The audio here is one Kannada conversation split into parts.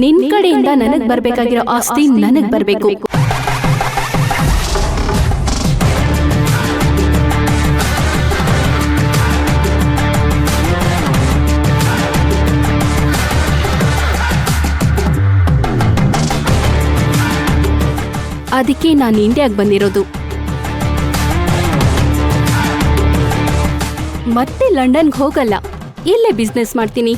ನಿನ್ ಕಡೆಯಿಂದ ನನಗ್ ಬರ್ಬೇಕಾಗಿರೋ ಆಸ್ತಿ ನನಗ್ ಬರ್ಬೇಕು. ಅದಕ್ಕೆ ನಾನು ಇಂಡಿಯಾಗ್ ಬಂದಿರೋದು. ಮತ್ತೆ ಲಂಡನ್ಗೆ ಹೋಗಲ್ಲ, ಇಲ್ಲೇ ಬಿಸ್ನೆಸ್ ಮಾಡ್ತೀನಿ.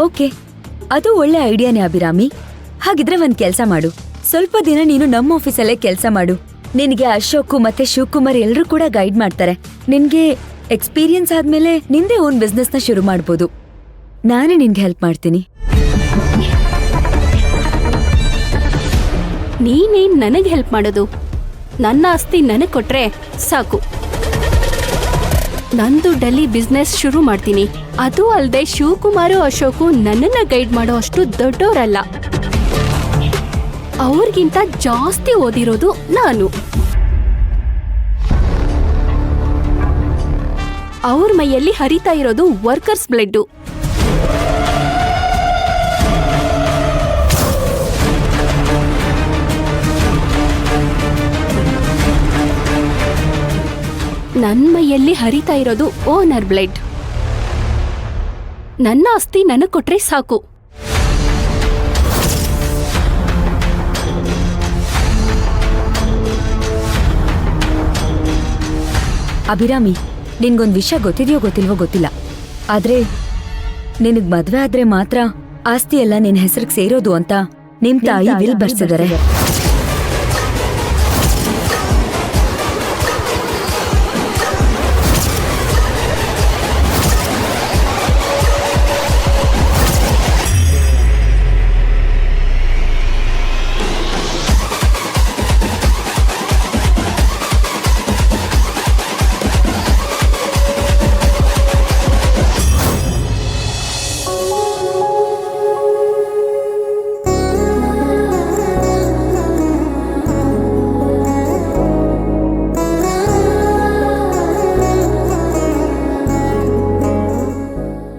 ಓಕೆ, ಅದು ಒಳ್ಳೆ ಐಡಿಯಾನೇ ಅಭಿರಾಮಿ. ಹಾಗಿದ್ರೆ ಒಂದ್ ಕೆಲ್ಸ ಮಾಡು, ಸ್ವಲ್ಪ ದಿನ ನೀನು ನಮ್ಮ ಆಫೀಸಲ್ಲೇ ಕೆಲ್ಸ ಮಾಡು. ನಿನಗೆ ಅಶೋಕ್ ಮತ್ತೆ ಶಿವಕುಮಾರ್ ಎಲ್ರೂ ಕೂಡ ಗೈಡ್ ಮಾಡ್ತಾರೆ. ನಿನ್ಗೆ ಎಕ್ಸ್ಪೀರಿಯನ್ಸ್ ಆದ್ಮೇಲೆ ನಿಂದೇ ಓನ್ ಬಿಸ್ನೆಸ್ ನ ಶುರು ಮಾಡ್ಬೋದು. ನಾನೇ ನಿನ್ಗೆ ಹೆಲ್ಪ್ ಮಾಡ್ತೀನಿ. ನೀನೇನ್ ನನಗ್ ಹೆಲ್ಪ್ ಮಾಡೋದು? ನನ್ನ ಆಸ್ತಿ ನನಗ್ ಕೊಟ್ರೆ ಸಾಕು. ನಂದು ಡೆಲ್ಲಿ ಬಿಸ್ನೆಸ್ ಶುರು ಮಾಡ್ತೀನಿ. ಅದು ಅಲ್ಲದೆ ಶಿವಕುಮಾರು ಅಶೋಕು ನನ್ನನ್ನ ಗೈಡ್ ಮಾಡೋ ಅಷ್ಟು ದೊಡ್ಡವರಲ್ಲ. ಅವ್ರಿಗಿಂತ ಜಾಸ್ತಿ ಓದಿರೋದು ನಾನು. ಅವ್ರ ಮೈಯಲ್ಲಿ ಹರಿತಾ ಇರೋದು ವರ್ಕರ್ಸ್ ಬ್ಲಡ್. ನನ್ನ ಮೈಯಲ್ಲಿ ಹರಿತಾ ಇರೋದು ಓನರ್ ಬ್ಲಡ್. ನನ್ನ ಆಸ್ತಿ ನನಗ್ ಕೊಟ್ರೆ ಸಾಕು. ಅಭಿರಾಮಿ, ನಿನ್ಗೊಂದ್ ವಿಷಯ ಗೊತ್ತಿದೆಯೋ ಗೊತ್ತಿಲ್ವೋ ಗೊತ್ತಿಲ್ಲ, ಆದ್ರೆ ನಿನಗ್ ಮದ್ವೆ ಆದ್ರೆ ಮಾತ್ರ ಆಸ್ತಿ ಎಲ್ಲ ನಿನ್ ಹೆಸರಿಗೆ ಸೇರೋದು ಅಂತ ನಿಮ್ ತಾಯಿ ವಿಲ್ ಬರ್ಸಿದ್ದಾರೆ.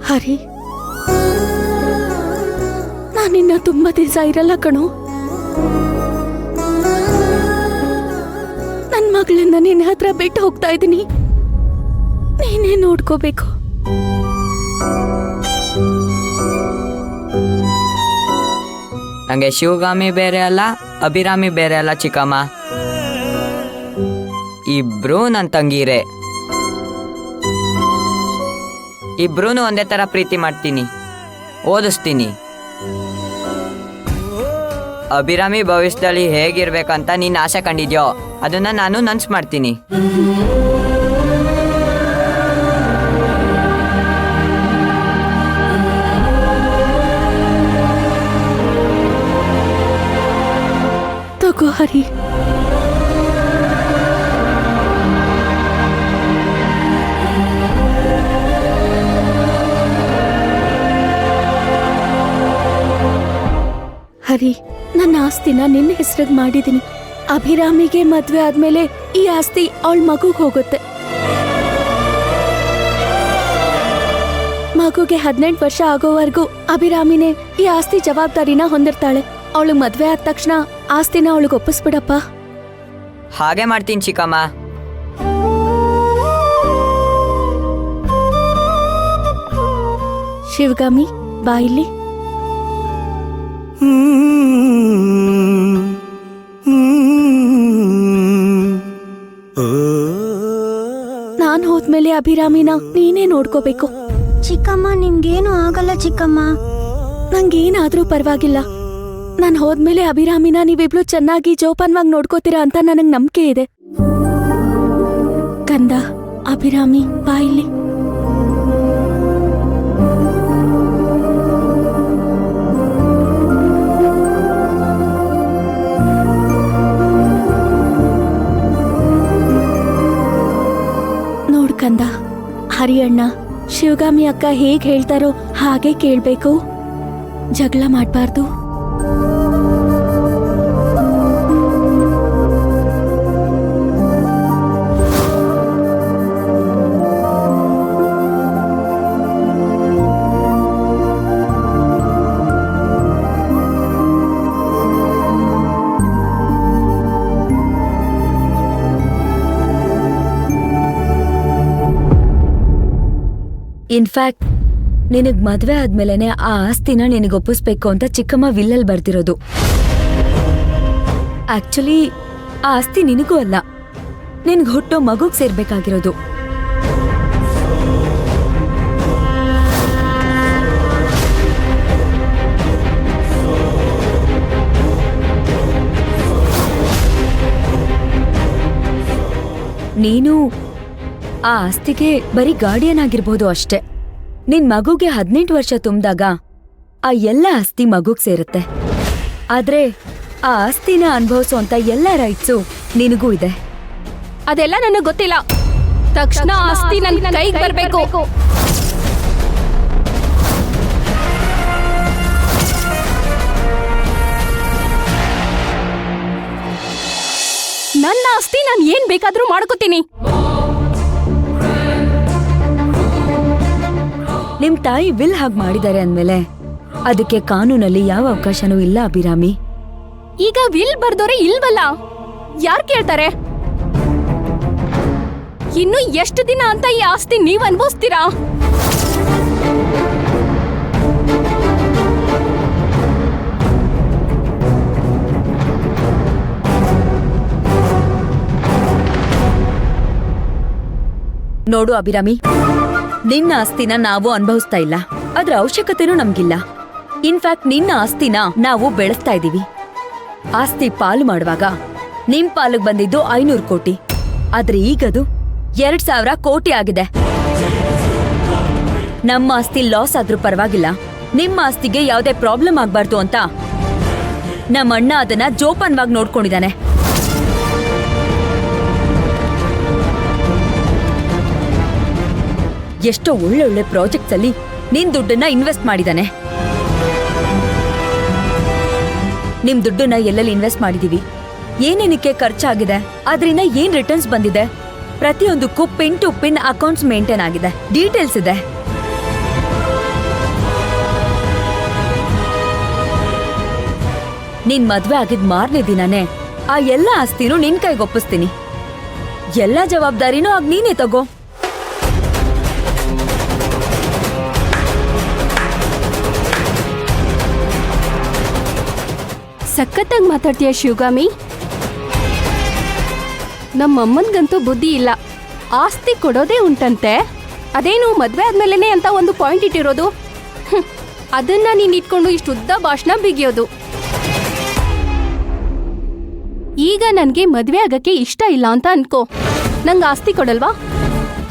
ಹರಿ, ನಾನಿನ್ನ ತುಂಬಾ ದಿವಸ ಇರಲ್ಲ ಕಣೋ. ನನ್ ಮಗಳನ್ನ ನಿನ್ನ ಹತ್ರ ಬಿಟ್ಟು ಹೋಗ್ತಾ ಇದ್ದೀನಿ. ನೀನೇ ನೋಡ್ಕೋಬೇಕು. ನಂಗೆ ಶಿವಗಾಮಿ ಬೇರೆ ಅಲ್ಲ, ಅಭಿರಾಮಿ ಬೇರೆ ಅಲ್ಲ ಚಿಕ್ಕಮ್ಮ. ಇಬ್ರು ನನ್ನ ತಂಗಿರೇ. ಇಬ್ರೂ ಒಂದೇ ಥರ ಪ್ರೀತಿ ಮಾಡ್ತೀನಿ, ಓದಿಸ್ತೀನಿ. ಅಭಿರಾಮಿ ಭವಿಷ್ಯದಲ್ಲಿ ಹೇಗಿರ್ಬೇಕಂತ ನೀನು ಆಸೆ ಕಂಡಿದ್ಯೋ ಅದನ್ನ ನಾನು ನನ್ಸ್ ಮಾಡ್ತೀನಿ. ತಗೋ ಹರಿ. ಹರಿ, ನನ್ನ ಆಸ್ತಿನ ನಿನ್ನ ಹೆಸರಿಗೆ ಮಾಡಿದ್ದೀನಿ. ಅಭಿರಾಮಿಗೆ ಮದ್ವೆ ಆದ್ಮೇಲೆ ಈ ಆಸ್ತಿ ಅವಳ ಮಗುಗ್ ಹೋಗುತ್ತೆ. ಮಗುಗೆ 18 ವರ್ಷ ಆಗೋವರೆಗೂ ಅಭಿರಾಮಿನೇ ಈ ಆಸ್ತಿ ಜವಾಬ್ದಾರಿನ ಹೊಂದಿರ್ತಾಳೆ. ಅವಳು ಮದ್ವೆ ಆದ ತಕ್ಷಣ ಆಸ್ತಿನ ಅವಳಿಗೆ ಒಪ್ಪಿಸ್ಬಿಡಪ್ಪ. ಹಾಗೆ ಮಾಡ್ತೀನಿ ಚಿಕ್ಕಮ್ಮ. ಶಿವಗಾಮಿ, ಬಾ ಇಲ್ಲಿ. ನಾನ್ ಹೋದ್ಮೇಲೆ ಅಭಿರಾಮಿನ ನೀನೇ ನೋಡ್ಕೋಬೇಕು. ಚಿಕ್ಕಮ್ಮ, ನಿಮ್ಗೇನು ಆಗಲ್ಲ ಚಿಕ್ಕಮ್ಮ. ನಂಗೇನಾದ್ರೂ ಪರವಾಗಿಲ್ಲ. ನಾನ್ ಹೋದ್ಮೇಲೆ ಅಭಿರಾಮಿನ ನೀವಿಬ್ಳು ಚೆನ್ನಾಗಿ ಜೋಪಾನವಾಗಿ ನೋಡ್ಕೋತೀರಾ ಅಂತ ನನಗ್ ನಂಬಿಕೆ ಇದೆ. ಕಂದ, ಅಭಿರಾಮಿ, ಬಾ ಇಲ್ಲಿ. ಕಂದ, ಹರಿಯಣ್ಣ, ಶಿವಗಾಮಿ ಅಕ್ಕ ಹೇಗ್ ಹೇಳ್ತಾರೋ ಹಾಗೆ ಕೇಳ್ಬೇಕು. ಜಗಳ ಮಾಡ್ಬಾರ್ದು. ಇನ್ಫ್ಯಾಕ್ಟ್ ನಿನಗ್ ಮದ್ವೆ ಆದ್ಮೇಲೆನೆ ಆ ಆಸ್ತಿನ ನಿನಗ್ ಒಪ್ಪಿಸ್ಬೇಕು ಅಂತ ಚಿಕ್ಕಮ್ಮ ವಿಲ್ಲಲ್ ಬರ್ದಿರೋದು. ಆಕ್ಚುಲಿ ಆ ಆಸ್ತಿ ನಿನಗೂ ಅಲ್ಲ, ನಿನ್ಗ್ ಹುಟ್ಟೋ ಮಗುಗ್ ಸೇರ್ಬೇಕಾಗಿರೋದು. ನೀನು ಆ ಆಸ್ತಿಗೆ ಬರೀ ಗಾರ್ಡಿಯನ್ ಆಗಿರ್ಬೋದು ಅಷ್ಟೇ. ನಿನ್ ಮಗುಗೆ 18 ವರ್ಷ ತುಂಬ್ದಾಗ ಆ ಎಲ್ಲ ಆಸ್ತಿ ಮಗುಗ್ ಸೇರುತ್ತೆ. ಆದ್ರೆ ಆ ಆಸ್ತಿನ ಅನುಭವಿಸೋಂತ ಎಲ್ಲ ರೈಟ್ಸು ನಿನಗೂ ಇದೆ. ಅದೆಲ್ಲ ನನಗೆ ಗೊತ್ತಿಲ್ಲ. ತಕ್ಷಣ ಆಸ್ತಿ ನನ್ನ ಕೈಗೆ ಬರಬೇಕು. ನನ್ನ ಆಸ್ತಿ ನಾನು ಏನ್ ಬೇಕಾದ್ರೂ ಮಾಡ್ಕೋತೀನಿ. ನಿಮ್ ತಾಯಿ ವಿಲ್ ಹಾಗೆ ಮಾಡಿದ್ದಾರೆ ಅಂದ್ಮೇಲೆ ಅದಕ್ಕೆ ಕಾನೂನಲ್ಲಿ ಯಾವ ಅವಕಾಶನೂ ಇಲ್ಲ ಅಭಿರಾಮಿ. ಈಗ ವಿಲ್ ಬರ್ದೋರೆ ಇಲ್ವಲ್ಲ, ಯಾರ್ ಕೇಳ್ತಾರೆ? ಇನ್ನು ಎಷ್ಟು ದಿನ ಅಂತ ಈ ಆಸ್ತಿ ನೀವ್ ಅನ್ಭವಿಸ್ತೀರಾ? ನೋಡು ಅಭಿರಾಮಿ, ನಿನ್ನ ಆಸ್ತಿನ ನಾವು ಅನುಭವಿಸ್ತಾ ಇಲ್ಲ, ಅದ್ರ ಅವಶ್ಯಕತೆನೂ ನಮ್ಗಿಲ್ಲ. ಇನ್ಫ್ಯಾಕ್ಟ್ ನಿನ್ನ ಆಸ್ತಿನ ನಾವು ಬೆಳೆಸ್ತಾ ಇದೀವಿ. ಆಸ್ತಿ ಪಾಲು ಮಾಡುವಾಗ ನಿಮ್ ಪಾಲಿಗೆ ಬಂದಿದ್ದು 500 ಕೋಟಿ, ಆದ್ರೆ ಈಗದು 2000 ಕೋಟಿ ಆಗಿದೆ. ನಮ್ಮ ಆಸ್ತಿ ಲಾಸ್ ಆದ್ರೂ ಪರವಾಗಿಲ್ಲ, ನಿಮ್ಮ ಆಸ್ತಿಗೆ ಯಾವುದೇ ಪ್ರಾಬ್ಲಮ್ ಆಗ್ಬಾರ್ದು ಅಂತ ನಮ್ಮ ಅಣ್ಣ ಅದನ್ನ ಜೋಪಾನವಾಗಿ ನೋಡ್ಕೊಂಡಿದ್ದಾನೆ. ಎಷ್ಟೋ ಒಳ್ಳೊಳ್ಳೆ ಪ್ರಾಜೆಕ್ಟ್ಸ್ ಅಲ್ಲಿ ನಿನ್ ದುಡ್ಡನ್ನ ಇನ್ವೆಸ್ಟ್ ಮಾಡಿದಾನೆ. ನಿಮ್ ದುಡ್ಡನ್ನ ಎಲ್ಲೆಲ್ಲಿ ಇನ್ವೆಸ್ಟ್ ಮಾಡಿದೀವಿ, ಏನೇನಕ್ಕೆ ಖರ್ಚಾಗಿದೆ, ಅದರಿಂದ ಏನ್ ರಿಟರ್ನ್ಸ್ ಬಂದಿದೆ, ಪ್ರತಿಯೊಂದಕ್ಕೂ pin to pin accounts maintain ಆಗಿದೆ, ಡೀಟೇಲ್ಸ್ ಇದೆ. ನಿನ್ ಮದ್ವೆ ಆಗಿದ್ ಮಾರನೇ ದಿನನೇ ಆ ಎಲ್ಲ ಆಸ್ತಿನೂ ನಿನ್ ಕೈಗೆ ಒಪ್ಪಿಸ್ತೀನಿ. ಎಲ್ಲ ಜವಾಬ್ದಾರಿನೂ ಆಗ ನೀನೇ ತಗೋ. ಸಖತ್ತಾಗಿ ಮಾತಾಡ್ತೀಯ ಶಿವಗಾಮಿ. ನಮ್ಮಮ್ಮನ್ಗಂತೂ ಬುದ್ಧಿ ಇಲ್ಲ. ಆಸ್ತಿ ಕೊಡೋದೇ ಉಂಟಂತೆ, ಅದೇನು ಮದ್ವೆ ಆದ್ಮೇಲೆನೆ ಅಂತ ಒಂದು ಪಾಯಿಂಟ್ ಇಟ್ಟಿರೋದು. ಅದನ್ನ ನೀನ್ ಇಟ್ಕೊಂಡು ಇಷ್ಟುದ್ದ ಭಾಷಣ ಬಿಗಿಯೋದು. ಈಗ ನನ್ಗೆ ಮದ್ವೆ ಆಗಕ್ಕೆ ಇಷ್ಟ ಇಲ್ಲ ಅಂತ ಅನ್ಕೋ, ನಂಗೆ ಆಸ್ತಿ ಕೊಡಲ್ವಾ?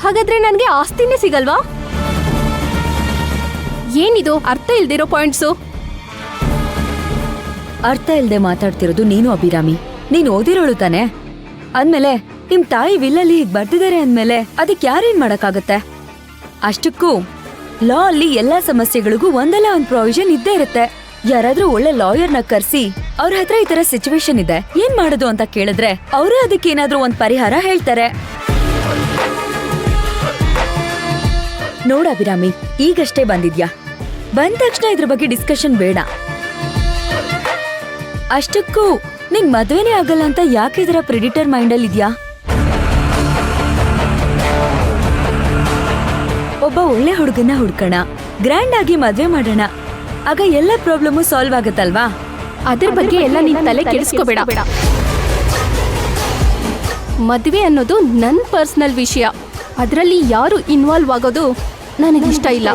ಹಾಗಾದ್ರೆ ನನ್ಗೆ ಆಸ್ತಿನೇ ಸಿಗಲ್ವಾ? ಏನಿದು ಅರ್ಥ ಇಲ್ದಿರೋ ಪಾಯಿಂಟ್ಸು? ಅರ್ಥ ಇಲ್ದೆ ಮಾತಾಡ್ತಿರೋದು ನೀನು ಅಭಿರಾಮಿ. ನೀನ್ ಓದಿರೋಳು ತಾನೆ, ಅಂದ್ಮೇಲೆ ನಿಮ್ ತಾಯಿ ವಿಲ್ಲಲ್ಲಿ ಹೀಗ್ ಬರ್ತಿದ್ದಾರೆ ಅಂದ್ಮೇಲೆ ಅದಕ್ಕೆ ಯಾರೇನ್ ಮಾಡಕ್ಕಾಗತ್ತೆ? ಅಷ್ಟಕ್ಕೂ ಲಾ ಅಲ್ಲಿ ಎಲ್ಲಾ ಸಮಸ್ಯೆಗಳಿಗೂ ಒಂದಲ್ಲ ಒಂದ್ ಪ್ರಾವಿಷನ್ ಇದ್ದೇ ಇರುತ್ತೆ. ಯಾರಾದ್ರೂ ಒಳ್ಳೆ ಲಾಯರ್ನ ಕರ್ಸಿ ಅವ್ರ ಹತ್ರ ಈ ತರ ಸಿಚುವೇಶನ್ ಇದೆ, ಏನ್ ಮಾಡೋದು ಅಂತ ಕೇಳಿದ್ರೆ ಅವರೇ ಅದಕ್ಕೆ ಏನಾದ್ರೂ ಒಂದ್ ಪರಿಹಾರ ಹೇಳ್ತಾರೆ. ನೋಡ ಅಭಿರಾಮಿ, ಈಗಷ್ಟೇ ಬಂದಿದ್ಯಾ, ಬಂದ ತಕ್ಷಣ ಇದ್ರ ಬಗ್ಗೆ ಡಿಸ್ಕಷನ್ ಬೇಡ. ಅಷ್ಟಕ್ಕೂ ನಿನ್ ಮದ್ವೆನೇ ಆಗಲ್ಲ ಅಂತ ಯಾಕೆ ಇದರ ಪ್ರೆಡಿಟರ್ ಮೈಂಡಲ್ಲಿ ಇದ್ಯಾ? ಒಬ್ಬ ಒಳ್ಳೆ ಹುಡುಗನ ಹುಡ್ಕೋಣ, ಗ್ರ್ಯಾಂಡ್ ಆಗಿ ಮದ್ವೆ ಮಾಡೋಣ, ಆಗ ಎಲ್ಲ ಪ್ರಾಬ್ಲಮು ಸಾಲ್ವ್ ಆಗತ್ತಲ್ವಾ? ಅದ್ರ ಬಗ್ಗೆ ಎಲ್ಲ ನೀನ್ ತಲೆ ಕೆಡಿಸ್ಕೋಬೇಡ. ಮದ್ವೆ ಅನ್ನೋದು ನನ್ ಪರ್ಸನಲ್ ವಿಷಯ, ಅದ್ರಲ್ಲಿ ಯಾರು ಇನ್ವಾಲ್ವ್ ಆಗೋದು ನನಗಿಷ್ಟ ಇಲ್ಲ.